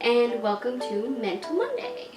and welcome to Mental Monday.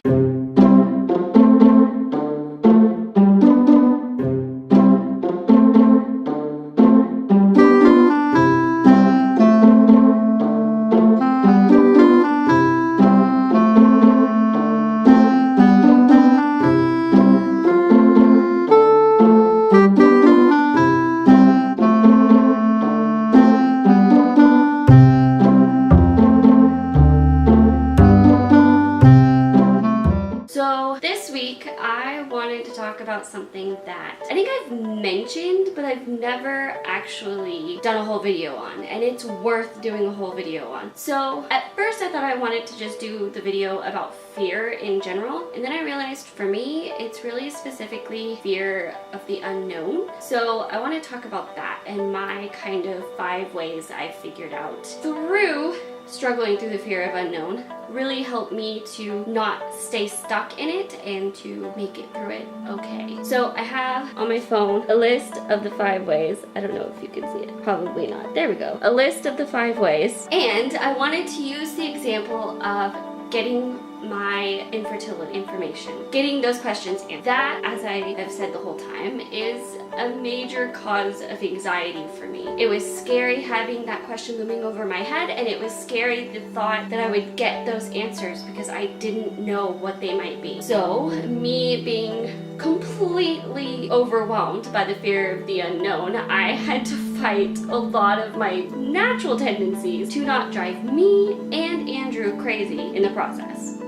So this week I wanted to talk about something that I think I've mentioned but I've never actually done a whole video on, and it's worth doing a whole video on. So at first I thought I wanted to just do the video about fear in general, and then I realized for me it's really specifically fear of the unknown. So I want to talk about that and my kind of 5 ways I figured out through struggling through the fear of unknown really helped me to not stay stuck in it and to make it through it okay. So I have on my phone a list of the 5 ways. I don't know if you can see it. Probably not. There we go. A list of the 5 ways. And I wanted to use the example of getting my infertility information, getting those questions in. That, as I have said the whole time, is a major cause of anxiety for me. It was scary having that question looming over my head, and it was scary the thought that I would get those answers because I didn't know what they might be. So me being completely overwhelmed by the fear of the unknown, I had to fight a lot of my natural tendencies to not drive me and Andrew crazy in the process.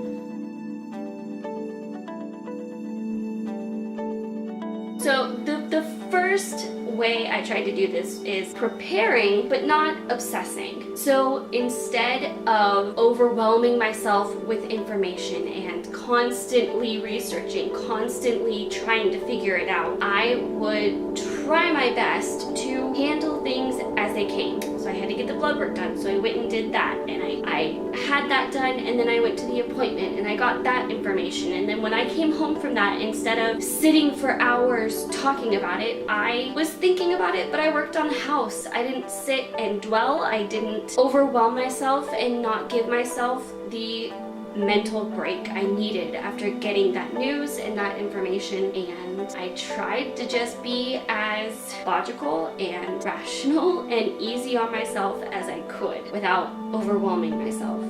So the first way I tried to do this is preparing but not obsessing. So instead of overwhelming myself with information and constantly researching, constantly trying to figure it out, I would try my best to handle things as they came. So I had to get the blood work done, so I went and did that, and I had that done, and then I went to the appointment and I got that information, and then when I came home from that, instead of sitting for hours talking about it, I was thinking about it, but I worked on the house. I didn't sit and dwell. I didn't overwhelm myself and not give myself the mental break I needed after getting that news and that information, and I tried to just be as logical and rational and easy on myself as I could without overwhelming myself.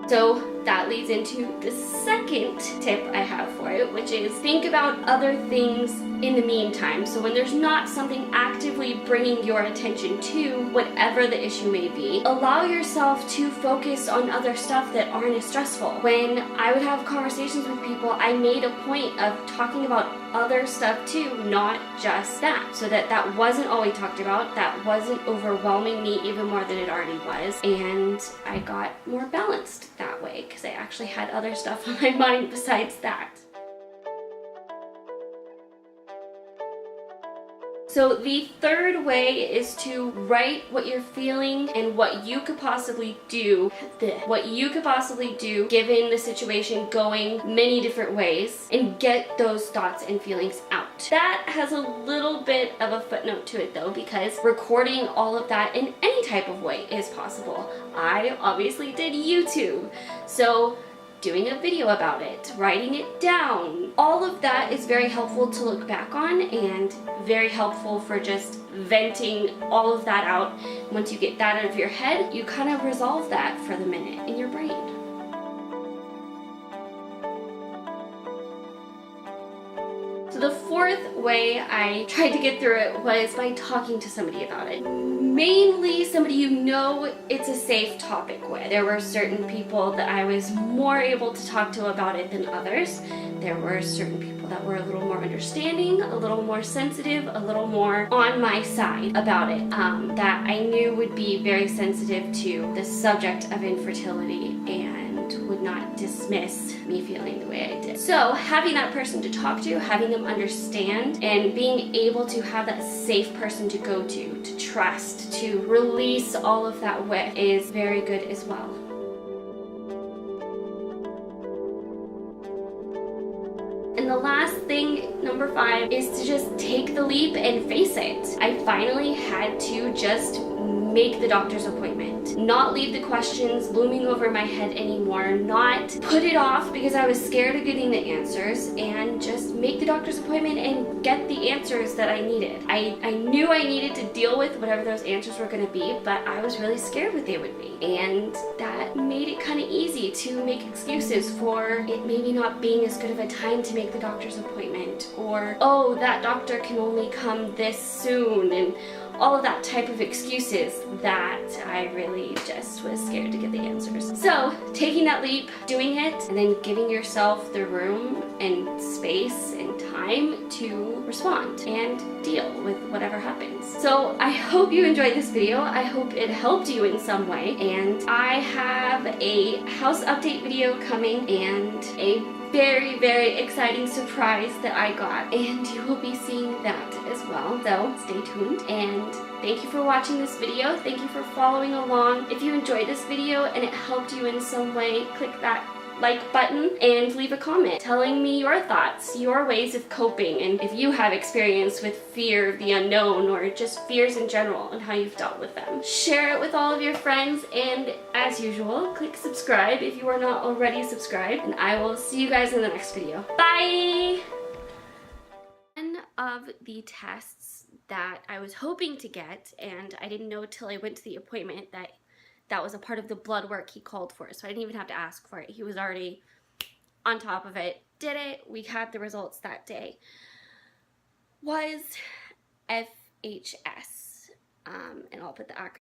So that leads into the second tip I have for it, which is think about other things in the meantime. So when there's not something actively bringing your attention to whatever the issue may be, allow yourself to focus on other stuff that aren't as stressful. When I would have conversations with people, I made a point of talking about other stuff too, not just that, so that wasn't all we talked about, that wasn't overwhelming me even more than it already was, and I got more balanced that way because I actually had other stuff on my mind besides that. So the third way is to write what you're feeling and what you could possibly do given the situation going many different ways, and get those thoughts and feelings out. That has a little bit of a footnote to it though, because recording all of that in any type of way is possible. I obviously did YouTube, so doing a video about it, writing it down, all of that is very helpful to look back on and very helpful for just venting all of that out. Once you get that out of your head, you kind of resolve that for the minute in your brain. So the fourth way I tried to get through it was by talking to somebody about it. Mainly somebody you know it's a safe topic with. There were certain people that I was more able to talk to about it than others. There were certain people that were a little more understanding, a little more sensitive, a little more on my side about it, that I knew would be very sensitive to the subject of infertility and would not dismiss me feeling the way I did. So having that person to talk to, having them understand, and being able to have that safe person to go to trust, to release all of that with is very good as well. And the last thing, number 5, is to just take the leap and face it. I finally had to just make the doctor's appointment. Not leave the questions looming over my head anymore, not put it off because I was scared of getting the answers, and just make the doctor's appointment and get the answers that I needed. I knew I needed to deal with whatever those answers were going to be, but I was really scared what they would be. And that made it kind of easy to make excuses for it maybe not being as good of a time to make the doctor's appointment, or, oh, that doctor can only come this soon, and all of that type of excuses that I really just was scared to get the answers. So taking that leap, doing it, and then giving yourself the room and space and time to respond and deal with whatever happens. So I hope you enjoyed this video. I hope it helped you in some way, and I have a house update video coming and a very, very exciting surprise that I got, and you will be seeing that as well, so stay tuned. And thank you for watching this video. Thank you for following along. If you enjoyed this video and it helped you in some way, click that like button and leave a comment telling me your thoughts, your ways of coping, and if you have experience with fear of the unknown or just fears in general and how you've dealt with them. Share it with all of your friends, and as usual, click subscribe if you are not already subscribed, and I will see you guys in the next video. Bye! One of the tests that I was hoping to get, and I didn't know till I went to the appointment that was a part of the blood work he called for, so I didn't even have to ask for it. He was already on top of it. Did it. We had the results that day. Was FHS, and I'll put the acronym